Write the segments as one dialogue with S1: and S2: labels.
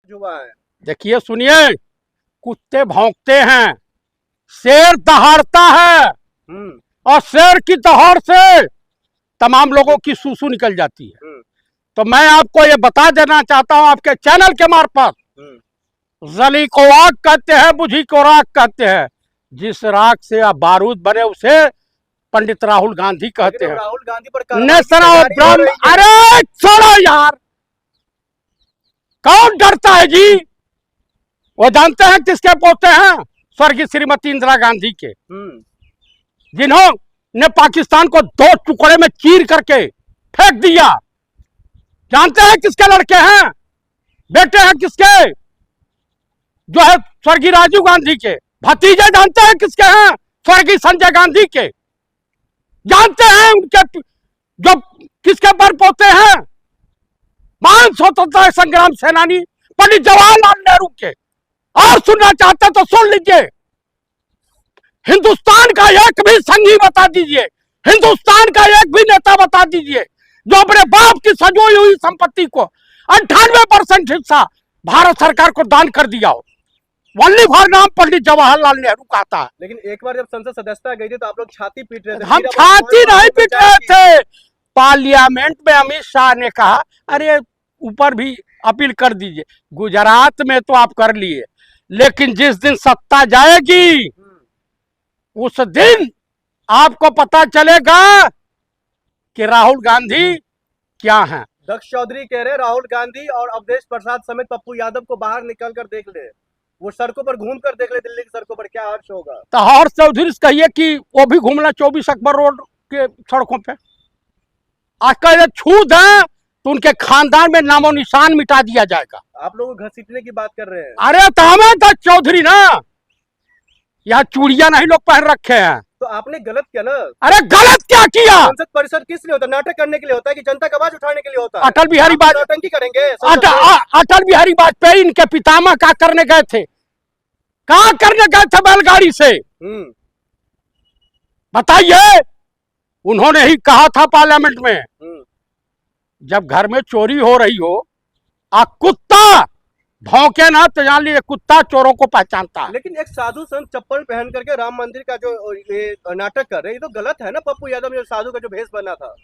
S1: जुआ है।
S2: देखिए सुनिए, कुत्ते भौंकते हैं, शेर दहाड़ता है और शेर की दहाड़ से तमाम लोगों की सूसू निकल जाती है। तो मैं आपको ये बता देना चाहता हूं आपके चैनल के मार्फत, जली को आग कहते हैं, बुझी को राख कहते हैं। जिस राख से आप बारूद बने उसे पंडित राहुल गांधी कहते हैं।
S1: राहुल गांधी पर
S2: अरे छोड़ो यार, कौन डरता है जी? वो जानते हैं किसके पोते हैं? स्वर्गीय श्रीमती इंदिरा गांधी के, जिन्होंने पाकिस्तान को 2 टुकड़े में चीर करके फेंक दिया। जानते हैं किसके लड़के हैं? बेटे हैं किसके? जो है स्वर्गीय राजीव गांधी के भतीजे। जानते हैं किसके हैं? स्वर्गीय संजय गांधी के। जानते हैं उनके जो किसके पर पोते हैं? महान स्वतंत्रता संग्राम सेनानी पंडित जवाहरलाल नेहरू के। और सुनना चाहते तो सुन लीजिए, हिंदुस्तान का एक भी संगी बता दीजिए, हिंदुस्तान का एक भी नेता बता दीजिए जो अपने बाप की संजोई हुई संपत्ति को 98% हिस्सा भारत सरकार को दान कर दिया हो। वल्ली भर नाम पंडित जवाहरलाल नेहरू का आता है।
S1: लेकिन एक बार जब संसद सदस्यता गई थी तो आप लोग छाती पीट रहे थे।
S2: हम छाती नहीं पीट रहे थे। पार्लियामेंट में अमित शाह ने कहा अरे ऊपर भी अपील कर दीजिए। गुजरात में तो आप कर लिए, लेकिन जिस दिन सत्ता जाएगी उस दिन आपको पता चलेगा कि राहुल गांधी क्या है।
S1: दक्ष चौधरी कह रहे राहुल गांधी और अवधेश प्रसाद समेत पप्पू यादव को बाहर निकल कर देख ले, वो सड़कों पर घूम कर देख ले, दिल्ली की सड़कों पर क्या हर्ष होगा।
S2: तो हर्ष चौधरी से कहिए कि वो भी घूमना 24 अकबर रोड के सड़कों पे। आज कह छू दें तो उनके खानदान में नामो निशान मिटा दिया जाएगा।
S1: आप लोग घसीटने की बात कर रहे हैं।
S2: अरे तो हमें दक्ष चौधरी ना, यहाँ चूड़ियां नहीं लोग पहन रखे हैं।
S1: तो आपने गलत किया ना।
S2: अरे गलत क्या किया?
S1: संसद परिसर किस लिए होता है? नाटक करने के लिए होता है कि जनता का आवाज उठाने के लिए होता है?
S2: अटल बिहारी वाजपेयी
S1: नौटंकी करेंगे।
S2: अटल बिहारी वाजपेयी इनके पितामह क्या करने गए थे? कहाँ करने गए थे? बैलगाड़ी से। बताइए। उन्होंने ही कहा था पार्लियामेंट में, जब घर में चोरी हो रही हो आ कुत्ता भौंके ना तो जान लीजिए कुत्ता चोरों को पहचानता है।
S1: लेकिन एक साधु संत चप्पल पहन करके राम मंदिर का जो ये नाटक कर रहे हैं, ये तो गलत है ना। पप्पू यादव में साधु का जो भेष बना था।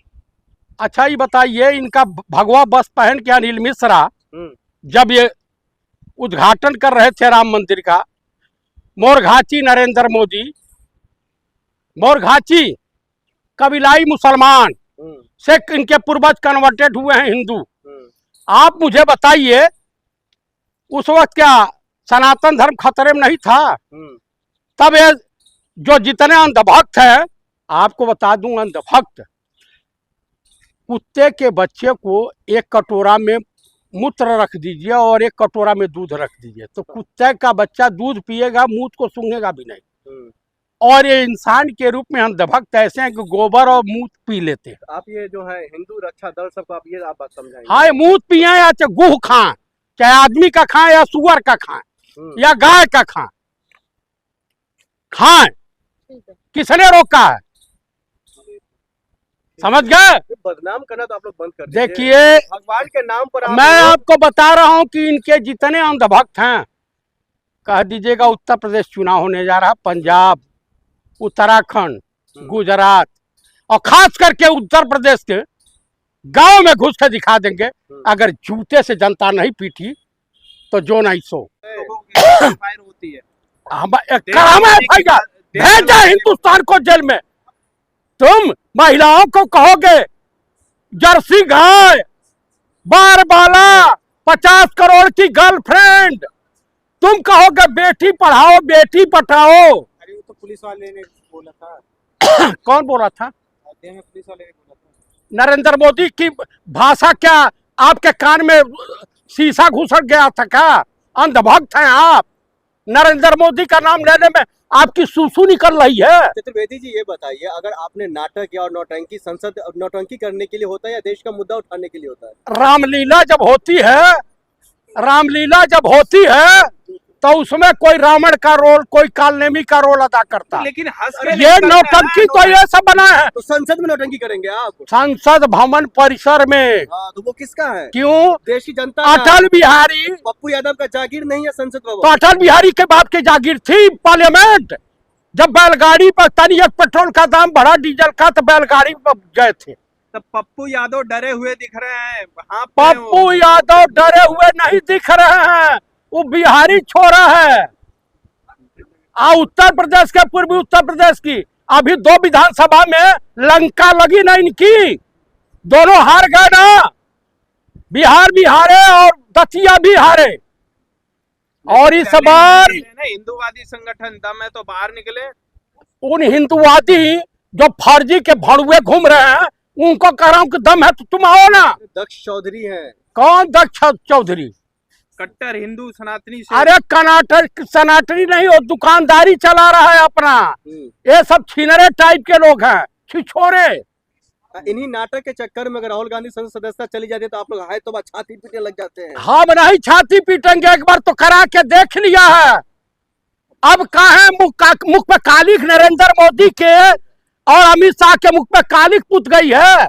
S2: अच्छा ये बताइए, इनका भगवा बस पहन के अनिल मिश्रा जब ये उद्घाटन कर रहे थे राम मंदिर का, मोरघाची नरेंद्र मोदी, मोरघाची कबीलाई मुसलमान से इनके पूर्वज कन्वर्टेड हुए हैं हिंदू। आप मुझे बताइए उस वक्त क्या सनातन धर्म खतरे में नहीं था? तब ये जो जितने अंधभक्त हैं, आपको बता दूं, अंधभक्त कुत्ते के बच्चे को एक कटोरा में मूत्र रख दीजिए और एक कटोरा में दूध रख दीजिए, तो कुत्ते का बच्चा दूध पिएगा, मूत्र को सूंघेगा भी नहीं। और ये इंसान के रूप में अंधभक्त ऐसे हैं कि गोबर और मूत्र पी लेते हैं।
S1: आप ये जो है हिंदू रक्षा दल सबको आप ये बात समझाएंगे?
S2: हाँ, मूत्र पिए या चाहे गुह खाएं, चाहे आदमी का खाएं या सुअर का खाएं या गाय का खाएं, किसने रोका है? समझ गए?
S1: बदनाम करना तो आप लोग बंद कर दीजिए।
S2: देखिए
S1: भगवान के नाम पर
S2: मैं आपको बता रहा हूं कि इनके जितने अंधभक्त हैं, कह दीजिएगा उत्तर प्रदेश चुनाव होने जा रहा, पंजाब, उत्तराखंड, गुजरात और खास करके उत्तर प्रदेश के गांव में घुस के दिखा देंगे। अगर जूते से जनता नहीं पीटी तो जो नहीं सो
S1: होती है।
S2: भेजा हिंदुस्तान को जेल में। तुम महिलाओं को कहोगे जर्सी गाय, बारबाला, 50 करोड़ की गर्लफ्रेंड, तुम कहोगे बेटी पढ़ाओ बेटी पढ़ाओ।
S1: अरे तो पुलिस वाले ने बोला था।
S2: कौन बोला था?
S1: पुलिस वाले ने बोला था।
S2: नरेंद्र मोदी की भाषा क्या आपके कान में शीशा घुस गया था क्या? अंधभक्त हैं आप। नरेंद्र मोदी का नाम लेने में आपकी सूसू निकल रही है।
S1: चतुर्वेदी जी ये बताइए, अगर आपने नाटक या और नौटंकी संसद नौटंकी करने के लिए होता है या देश का मुद्दा उठाने के लिए होता है?
S2: रामलीला जब होती है, रामलीला जब होती है तो उसमें कोई रावण का रोल, कोई कालनेमी का रोल अदा करता।
S3: लेकिन हंस के
S2: ये नौटंकी तो ये सब बना है।
S1: तो संसद में नौटंकी करेंगे आप?
S2: संसद भवन परिसर में।
S1: हाँ, तो वो किसका है?
S2: क्यों?
S1: देशी जनता का।
S2: अटल बिहारी,
S1: पप्पू यादव का जागीर नहीं है संसद
S2: तो
S1: भवन?
S2: अटल बिहारी के बाप की जागीर थी पार्लियामेंट। जब बैलगाड़ी पर तनिक पेट्रोल का दाम बढ़ा डीजल का, तो बैलगाड़ी पर गए थे।
S3: तो पप्पू यादव डरे हुए दिख रहे हैं। हाँ,
S2: पप्पू यादव डरे हुए नहीं दिख रहे हैं, वो बिहारी छोरा है। उत्तर प्रदेश के, पूर्वी उत्तर प्रदेश की अभी 2 विधानसभा में लंका लगी ना इनकी, दोनों हार गए ना। बिहार भी हारे और दतिया भी हारे। और इस बार
S3: हिंदूवादी संगठन दम है तो बाहर निकले।
S2: उन हिंदूवादी जो फर्जी के भड़ुए घूम रहे हैं, उनको कह रहा हूं कि दम है तो तुम आओ ना।
S1: दक्ष चौधरी है।
S2: कौन दक्ष चौधरी?
S3: कट्टर हिंदू सनातनी से।
S2: अरे सनातनी नहीं, वो दुकानदारी चला रहा है अपना। ये सब छिनरे टाइप के लोग हैं, छिछोरे।
S1: इन्हीं नाटक के चक्कर में अगर राहुल गांधी संसद सदस्यता चली जाती है तो आप लोग हाय तो छाती पीटने लग जाते हैं।
S2: हम नहीं छाती पीटेंगे, एक बार तो करा के देख लिया है। अब कहा मुख पे कालिक नरेंद्र मोदी के और अमित शाह के मुख पे कालिक पुत गई है।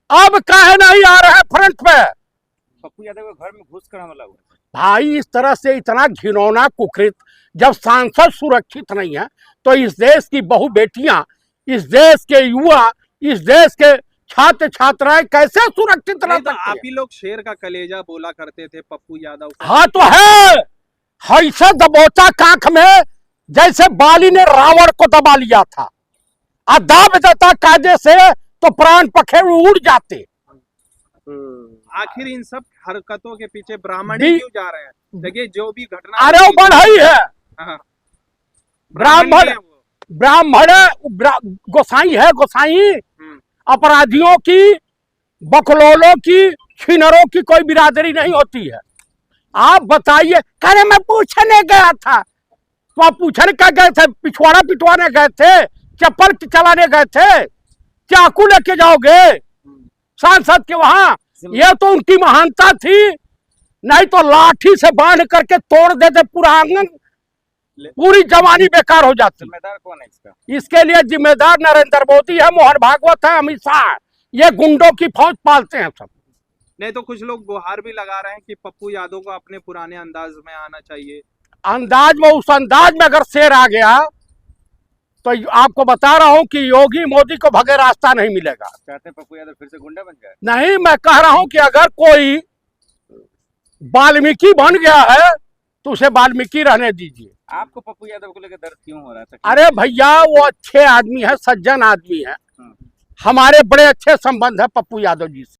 S2: अब काहे नहीं आ रहे फ्रंट पे?
S3: पप्पू यादव के घर में घुस कर हमला हुआ।
S2: भाई, इस तरह से इतना घिनौना कुकृत, जब सांसद सुरक्षित नहीं है तो इस देश की बहु बेटियां, इस देश के युवा, इस देश के छात्र छात्राएं कैसे सुरक्षित रह सकते हैं?
S3: आप ही लोग शेर का कलेजा बोला करते थे पप्पू यादव।
S2: हाँ तो है, ऐसा दबोचा कांख में जैसे बाली ने रावण को दबा लिया था। दाब देता कायदे से तो प्राण पखेरु उड़ जाते।
S3: आखिर इन सब हरकतों के पीछे ब्राह्मण ही क्यों जा रहे हैं? देखिए जो भी घटना,
S2: अरे वो बढ़ई है।
S3: हाँ।
S2: ब्राह्मण गोसाई है, गोसाई। अपराधियों की, बकलोलों की, छिनरों की कोई बिरादरी नहीं होती है। आप बताइए। कहने मैं पूछने गया था, तो आप पूछने क्या गए थे? पिछवाड़ा पिटवाने गए थे? चप्पल चलाने गए थे? चाकू लेके जाओगे सांसद के वहां? ये तो उनकी महानता थी, नहीं तो लाठी से बांध करके तोड़ देते पूरा आंगन, पूरी जवानी बेकार हो जाती।
S3: जिम्मेदार कौन है इसका?
S2: इसके लिए जिम्मेदार नरेंद्र मोदी है, मोहन भागवत है, अमित शाह। ये गुंडों की फौज पालते हैं सब।
S3: नहीं तो कुछ लोग गुहार भी लगा रहे हैं कि पप्पू यादव को अपने पुराने अंदाज में आना चाहिए।
S2: अंदाज में, उस अंदाज में अगर शेर आ गया तो आपको बता रहा हूं कि योगी मोदी को भगे रास्ता नहीं मिलेगा।
S3: चाहते हैं पप्पू यादव फिर से गुंडा बन जाए?
S2: नहीं, मैं कह रहा हूं कि अगर कोई वाल्मीकि बन गया है तो उसे वाल्मीकि रहने दीजिए।
S3: आपको पप्पू यादव को लेकर दर्द क्यों हो रहा था?
S2: अरे भैया, वो अच्छे आदमी है, सज्जन आदमी है। हमारे बड़े अच्छे संबंध है पप्पू यादव जी से।